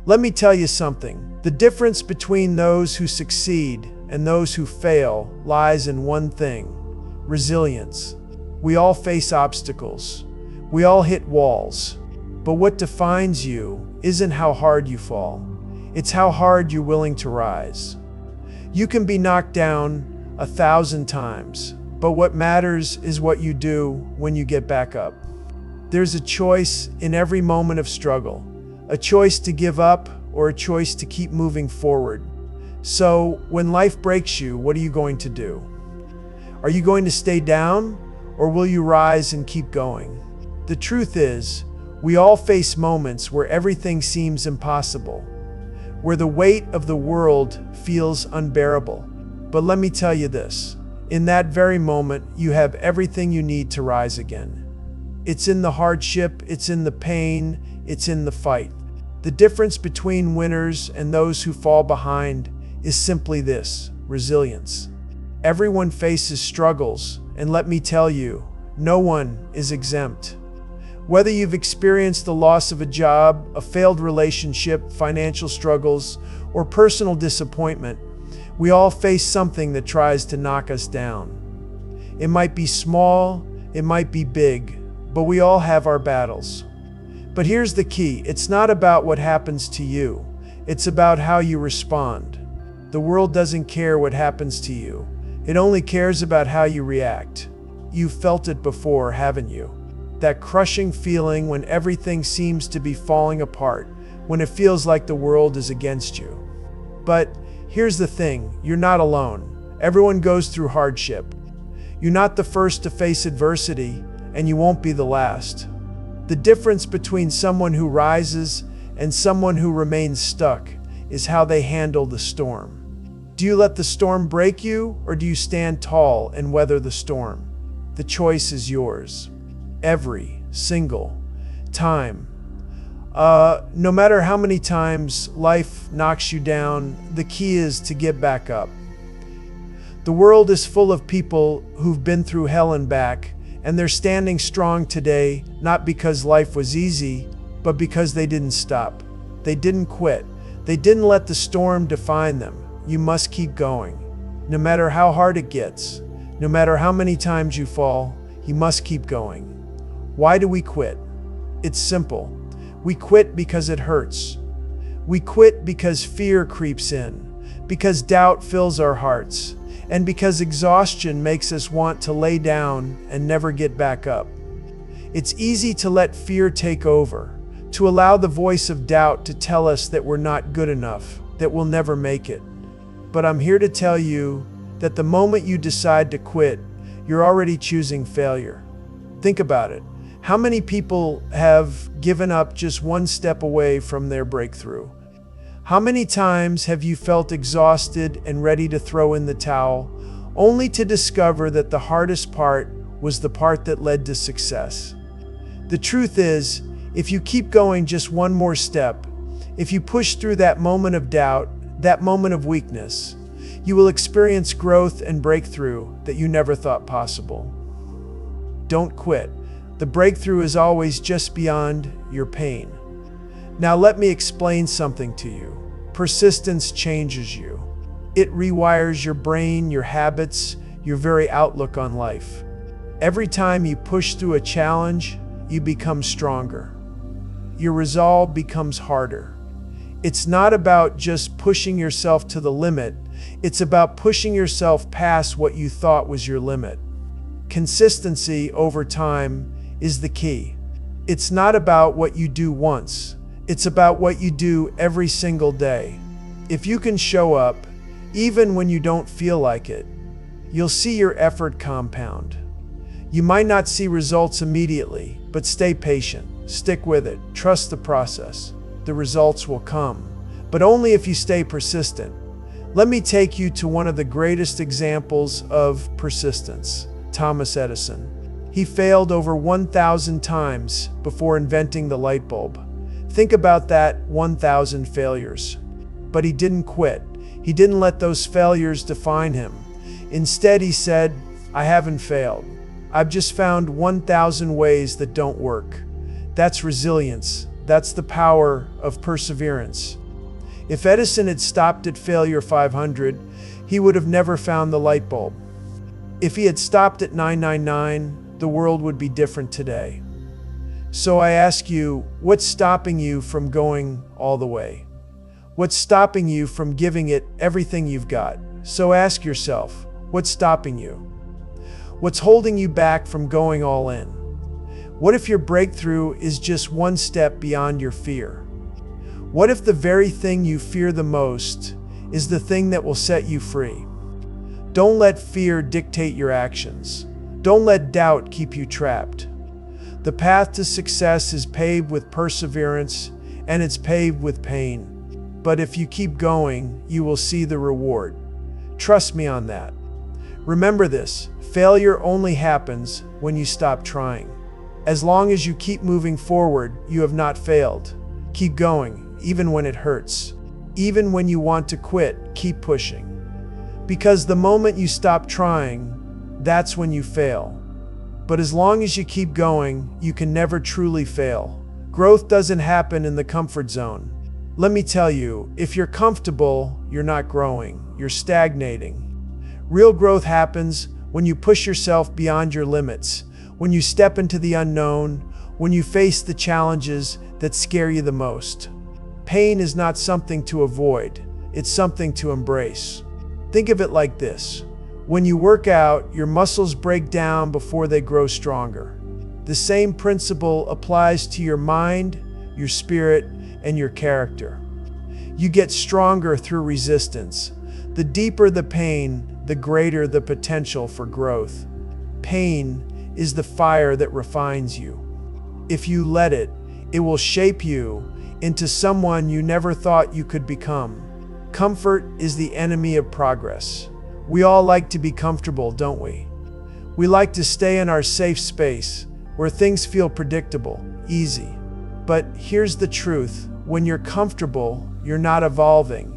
Let me tell you something. The difference between those who succeed and those who fail lies in one thing: resilience. We all face obstacles. We all hit walls. But what defines you isn't how hard you fall. It's how hard you're willing to rise. You can be knocked down 1,000 times, but what matters is what you do when you get back up. There's a choice in every moment of struggle, a choice to give up or a choice to keep moving forward. So, when life breaks you, what are you going to do? Are you going to stay down, or will you rise and keep going? The truth is, we all face moments where everything seems impossible, where the weight of the world feels unbearable. But let me tell you this, in that very moment, you have everything you need to rise again. It's in the hardship, it's in the pain, it's in the fight. The difference between winners and those who fall behind is simply this: resilience. Everyone faces struggles, and let me tell you, no one is exempt. Whether you've experienced the loss of a job, a failed relationship, financial struggles, or personal disappointment, we all face something that tries to knock us down. It might be small, it might be big, but we all have our battles. But here's the key: it's not about what happens to you, it's about how you respond. The world doesn't care what happens to you, it only cares about how you react. You've felt it before, haven't you? That crushing feeling when everything seems to be falling apart, when it feels like the world is against you. But here's the thing, you're not alone. Everyone goes through hardship. You're not the first to face adversity, and you won't be the last. The difference between someone who rises and someone who remains stuck is how they handle the storm. Do you let the storm break you, or do you stand tall and weather the storm? The choice is yours. Every single time. No matter how many times life knocks you down, the key is to get back up. The world is full of people who've been through hell and back, and they're standing strong today, not because life was easy, but because they didn't stop. They didn't quit. They didn't let the storm define them. You must keep going. No matter how hard it gets, no matter how many times you fall, you must keep going. Why do we quit? It's simple. We quit because it hurts. We quit because fear creeps in, because doubt fills our hearts, and because exhaustion makes us want to lay down and never get back up. It's easy to let fear take over, to allow the voice of doubt to tell us that we're not good enough, that we'll never make it. But I'm here to tell you that the moment you decide to quit, you're already choosing failure. Think about it. How many people have given up just one step away from their breakthrough? How many times have you felt exhausted and ready to throw in the towel, only to discover that the hardest part was the part that led to success? The truth is, if you keep going just one more step, if you push through that moment of doubt, that moment of weakness, you will experience growth and breakthrough that you never thought possible. Don't quit. The breakthrough is always just beyond your pain. Now let me explain something to you. Persistence changes you. It rewires your brain, your habits, your very outlook on life. Every time you push through a challenge, you become stronger. Your resolve becomes harder. It's not about just pushing yourself to the limit. It's about pushing yourself past what you thought was your limit. Consistency over time is the key. It's not about what you do once. It's about what you do every single day. If you can show up, even when you don't feel like it, you'll see your effort compound. You might not see results immediately, but stay patient. Stick with it. Trust the process. The results will come, but only if you stay persistent. Let me take you to one of the greatest examples of persistence: Thomas Edison. He failed over 1,000 times before inventing the light bulb. Think about that, 1,000 failures. But he didn't quit. He didn't let those failures define him. Instead, he said, "I haven't failed. I've just found 1,000 ways that don't work." That's resilience. That's the power of perseverance. If Edison had stopped at failure 500, he would have never found the light bulb. If he had stopped at 999, the world would be different today. So I ask you, what's stopping you from going all the way? What's stopping you from giving it everything you've got? So ask yourself, what's stopping you? What's holding you back from going all in? What if your breakthrough is just one step beyond your fear? What if the very thing you fear the most is the thing that will set you free? Don't let fear dictate your actions. Don't let doubt keep you trapped. The path to success is paved with perseverance, and it's paved with pain. But if you keep going, you will see the reward. Trust me on that. Remember this, failure only happens when you stop trying. As long as you keep moving forward, you have not failed. Keep going, even when it hurts. Even when you want to quit, keep pushing. Because the moment you stop trying, that's when you fail. But as long as you keep going, you can never truly fail. Growth doesn't happen in the comfort zone. Let me tell you, if you're comfortable, you're not growing, you're stagnating. Real growth happens when you push yourself beyond your limits, when you step into the unknown, when you face the challenges that scare you the most. Pain is not something to avoid, it's something to embrace. Think of it like this. When you work out, your muscles break down before they grow stronger. The same principle applies to your mind, your spirit, and your character. You get stronger through resistance. The deeper the pain, the greater the potential for growth. Pain is the fire that refines you. If you let it, it will shape you into someone you never thought you could become. Comfort is the enemy of progress. We all like to be comfortable, don't we? We like to stay in our safe space where things feel predictable, easy. But here's the truth. When you're comfortable, you're not evolving.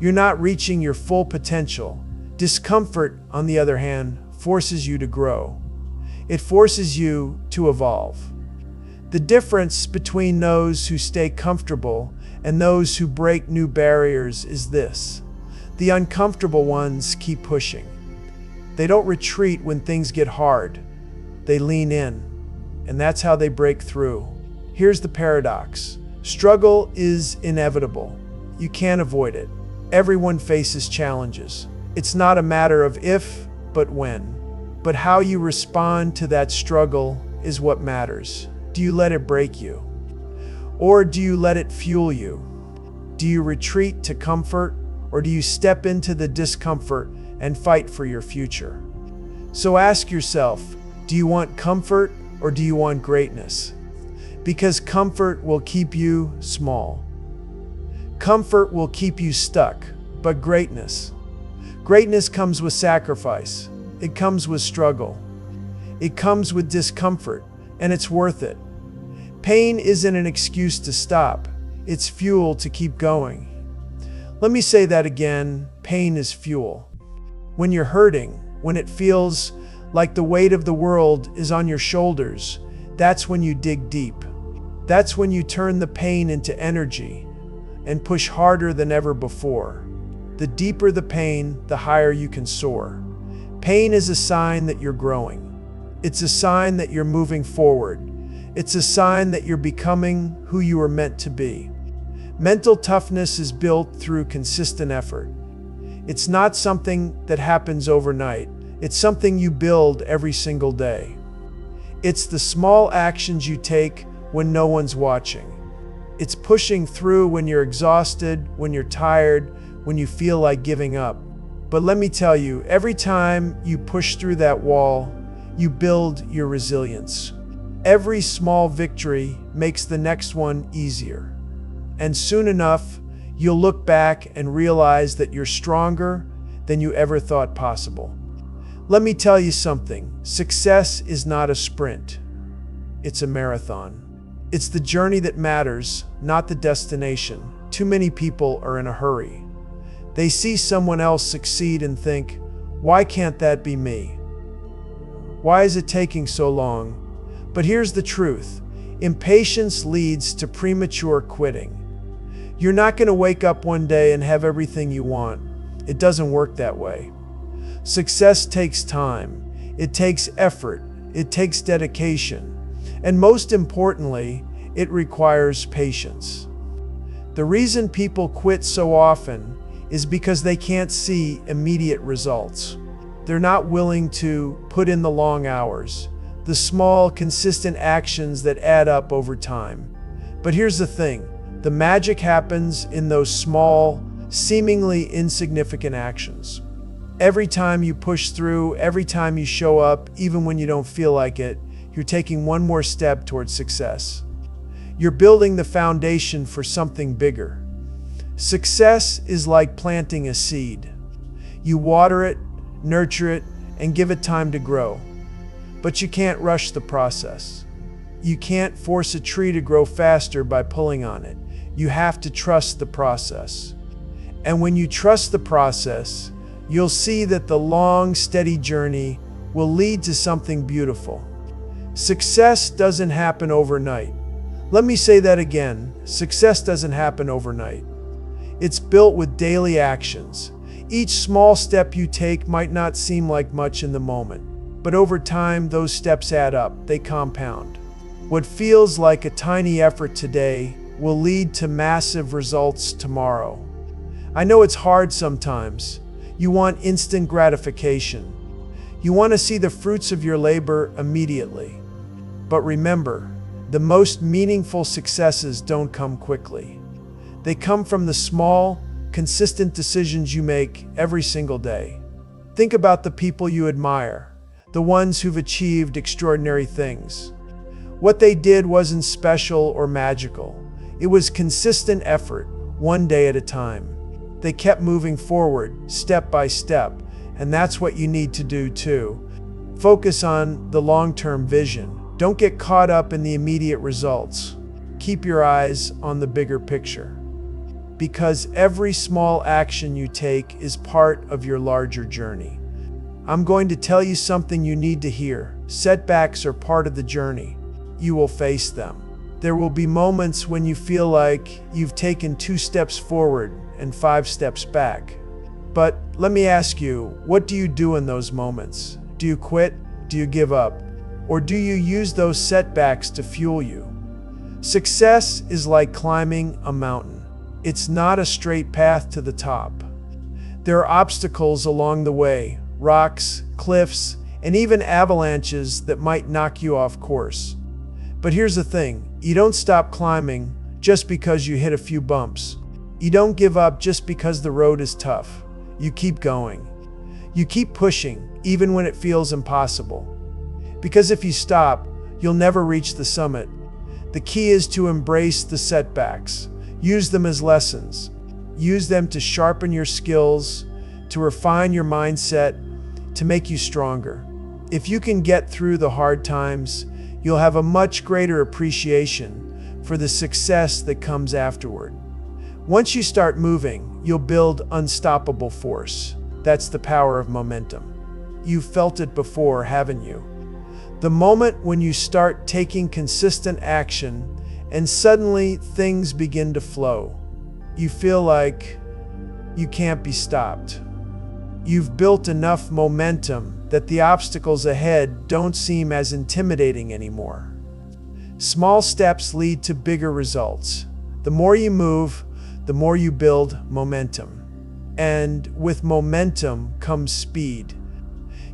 You're not reaching your full potential. Discomfort, on the other hand, forces you to grow. It forces you to evolve. The difference between those who stay comfortable and those who break new barriers is this. The uncomfortable ones keep pushing. They don't retreat when things get hard. They lean in, and that's how they break through. Here's the paradox. Struggle is inevitable. You can't avoid it. Everyone faces challenges. It's not a matter of if, but when. But how you respond to that struggle is what matters. Do you let it break you? Or do you let it fuel you? Do you retreat to comfort, or do you step into the discomfort and fight for your future? So ask yourself, do you want comfort or do you want greatness? Because comfort will keep you small. Comfort will keep you stuck, but greatness comes with sacrifice. It comes with struggle. It comes with discomfort, and it's worth it. Pain isn't an excuse to stop. It's fuel to keep going. Let me say that again. Pain is fuel. When you're hurting, when it feels like the weight of the world is on your shoulders, that's when you dig deep. That's when you turn the pain into energy and push harder than ever before. The deeper the pain, the higher you can soar. Pain is a sign that you're growing. It's a sign that you're moving forward. It's a sign that you're becoming who you were meant to be. Mental toughness is built through consistent effort. It's not something that happens overnight. It's something you build every single day. It's the small actions you take when no one's watching. It's pushing through when you're exhausted, when you're tired, when you feel like giving up. But let me tell you, every time you push through that wall, you build your resilience. Every small victory makes the next one easier. And soon enough, you'll look back and realize that you're stronger than you ever thought possible. Let me tell you something. Success is not a sprint. It's a marathon. It's the journey that matters, not the destination. Too many people are in a hurry. They see someone else succeed and think, why can't that be me? Why is it taking so long? But here's the truth. Impatience leads to premature quitting. You're not going to wake up one day and have everything you want. It doesn't work that way. Success takes time. It takes effort. It takes dedication. And most importantly, it requires patience. The reason people quit so often is because they can't see immediate results. They're not willing to put in the long hours, the small, consistent actions that add up over time. But here's the thing, the magic happens in those small, seemingly insignificant actions. Every time you push through, every time you show up, even when you don't feel like it, you're taking one more step towards success. You're building the foundation for something bigger. Success is like planting a seed. You water it, nurture it, and give it time to grow. But you can't rush the process. You can't force a tree to grow faster by pulling on it. You have to trust the process. And when you trust the process, you'll see that the long, steady journey will lead to something beautiful. Success doesn't happen overnight. Let me say that again. Success doesn't happen overnight. It's built with daily actions. Each small step you take might not seem like much in the moment, but over time, those steps add up. They compound. What feels like a tiny effort today will lead to massive results tomorrow. I know it's hard sometimes. You want instant gratification. You want to see the fruits of your labor immediately. But remember, the most meaningful successes don't come quickly. They come from the small, consistent decisions you make every single day. Think about the people you admire, the ones who've achieved extraordinary things. What they did wasn't special or magical. It was consistent effort, one day at a time. They kept moving forward, step by step, and that's what you need to do too. Focus on the long-term vision. Don't get caught up in the immediate results. Keep your eyes on the bigger picture. Because every small action you take is part of your larger journey. I'm going to tell you something you need to hear. Setbacks are part of the journey. You will face them. There will be moments when you feel like you've taken 2 steps forward and 5 steps back. But let me ask you, what do you do in those moments? Do you quit? Do you give up? Or do you use those setbacks to fuel you? Success is like climbing a mountain. It's not a straight path to the top. There are obstacles along the way, rocks, cliffs, and even avalanches that might knock you off course. But here's the thing, you don't stop climbing just because you hit a few bumps. You don't give up just because the road is tough. You keep going. You keep pushing, even when it feels impossible. Because if you stop, you'll never reach the summit. The key is to embrace the setbacks. Use them as lessons. Use them to sharpen your skills, to refine your mindset, to make you stronger. If you can get through the hard times, you'll have a much greater appreciation for the success that comes afterward. Once you start moving, you'll build unstoppable force. That's the power of momentum. You've felt it before, haven't you? The moment when you start taking consistent action and suddenly things begin to flow. You feel like you can't be stopped. You've built enough momentum that the obstacles ahead don't seem as intimidating anymore. Small steps lead to bigger results. The more you move, the more you build momentum. And with momentum comes speed.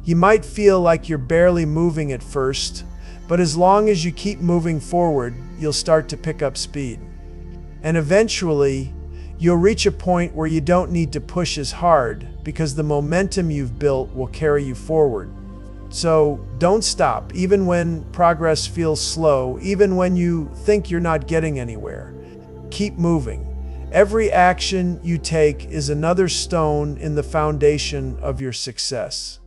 You might feel like you're barely moving at first, but as long as you keep moving forward, you'll start to pick up speed. And eventually, you'll reach a point where you don't need to push as hard because the momentum you've built will carry you forward. So don't stop, even when progress feels slow, even when you think you're not getting anywhere. Keep moving. Every action you take is another stone in the foundation of your success.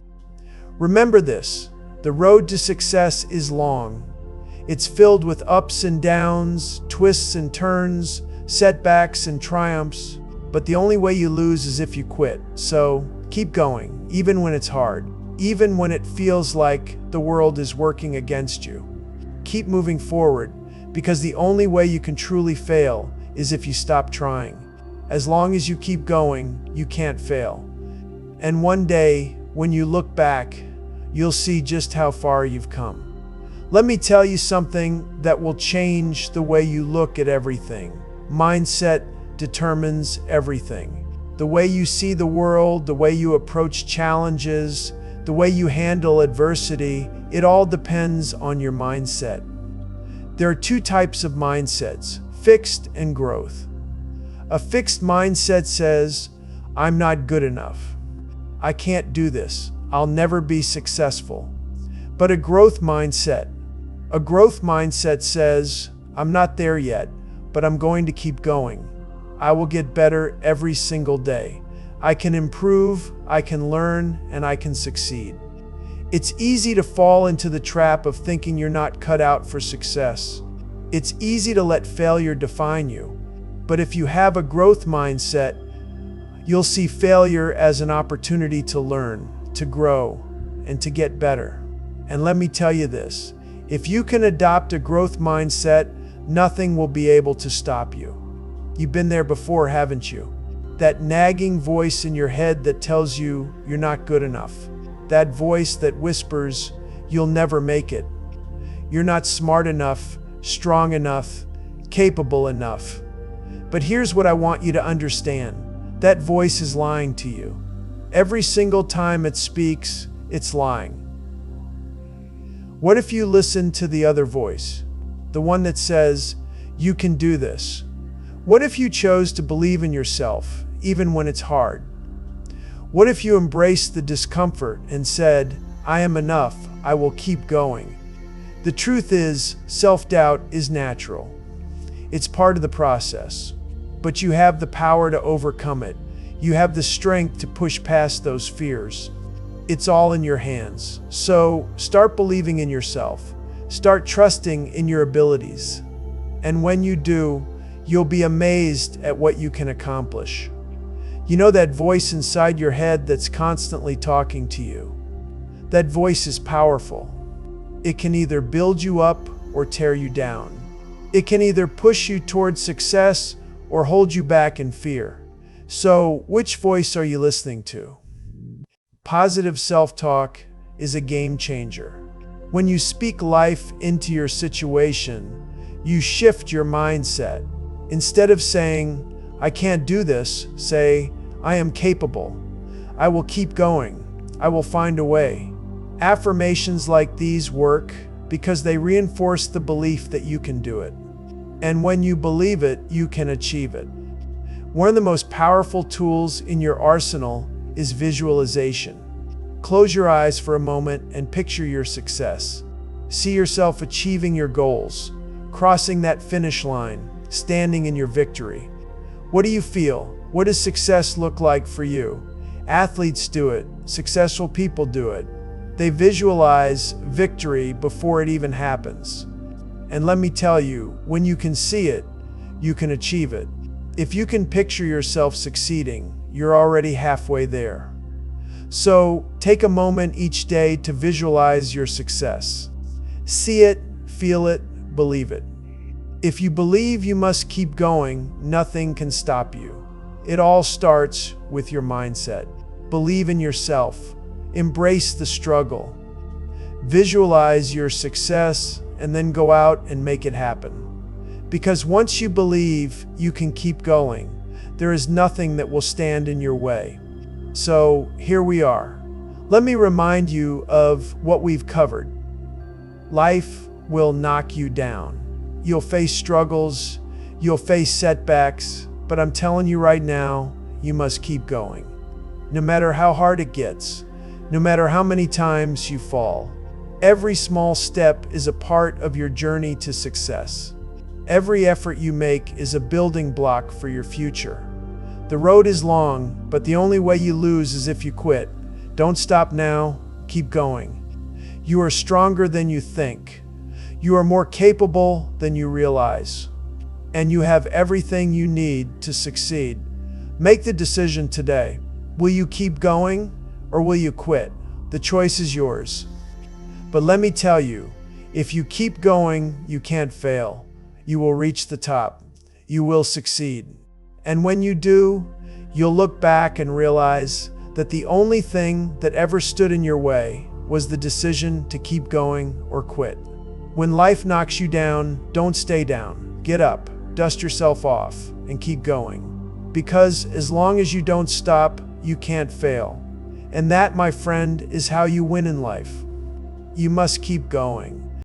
Remember this, the road to success is long. It's filled with ups and downs, twists and turns, setbacks and triumphs, but the only way you lose is if you quit. So keep going, even when it's hard, even when it feels like the world is working against you. Keep moving forward, because the only way you can truly fail is if you stop trying. As long as you keep going, you can't fail. And one day, when you look back, you'll see just how far you've come. Let me tell you something that will change the way you look at everything. Mindset determines everything. The way you see the world, the way you approach challenges, the way you handle adversity, it all depends on your mindset. There are two types of mindsets, fixed and growth. A fixed mindset says, I'm not good enough. I can't do this. I'll never be successful. But a growth mindset says, I'm not there yet, but I'm going to keep going. I will get better every single day. I can improve, I can learn, and I can succeed. It's easy to fall into the trap of thinking you're not cut out for success. It's easy to let failure define you. But if you have a growth mindset, you'll see failure as an opportunity to learn, to grow, and to get better. And let me tell you this, if you can adopt a growth mindset, nothing will be able to stop you. You've been there before, haven't you? That nagging voice in your head that tells you you're not good enough. That voice that whispers, you'll never make it. You're not smart enough, strong enough, capable enough. But here's what I want you to understand. That voice is lying to you. Every single time it speaks, it's lying. What if you listen to the other voice? The one that says, you can do this. What if you chose to believe in yourself, even when it's hard? What if you embraced the discomfort and said, I am enough, I will keep going? The truth is, self-doubt is natural. It's part of the process. But you have the power to overcome it. You have the strength to push past those fears. It's all in your hands. So start believing in yourself. Start trusting in your abilities. And when you do, you'll be amazed at what you can accomplish. You know that voice inside your head that's constantly talking to you? That voice is powerful. It can either build you up or tear you down. It can either push you towards success or hold you back in fear. So, which voice are you listening to? Positive self-talk is a game changer. When you speak life into your situation, you shift your mindset. Instead of saying, I can't do this, say, I am capable. I will keep going. I will find a way. Affirmations like these work because they reinforce the belief that you can do it. And when you believe it, you can achieve it. One of the most powerful tools in your arsenal is visualization. Close your eyes for a moment and picture your success. See yourself achieving your goals, crossing that finish line, standing in your victory. What do you feel? What does success look like for you? Athletes do it. Successful people do it. They visualize victory before it even happens. And let me tell you, when you can see it, you can achieve it. If you can picture yourself succeeding, you're already halfway there. So take a moment each day to visualize your success. See it, feel it, believe it. If you believe you must keep going, nothing can stop you. It all starts with your mindset. Believe in yourself. Embrace the struggle. Visualize your success and then go out and make it happen. Because once you believe you can keep going, there is nothing that will stand in your way. So here we are. Let me remind you of what we've covered. Life will knock you down. You'll face struggles, you'll face setbacks, but I'm telling you right now, you must keep going. No matter how hard it gets, no matter how many times you fall, every small step is a part of your journey to success. Every effort you make is a building block for your future. The road is long, but the only way you lose is if you quit. Don't stop now, keep going. You are stronger than you think. You are more capable than you realize. And you have everything you need to succeed. Make the decision today. Will you keep going or will you quit? The choice is yours. But let me tell you, if you keep going, you can't fail. You will reach the top. You will succeed. And when you do, you'll look back and realize that the only thing that ever stood in your way was the decision to keep going or quit. When life knocks you down, don't stay down. Get up, dust yourself off, and keep going. Because as long as you don't stop, you can't fail. And that, my friend, is how you win in life. You must keep going.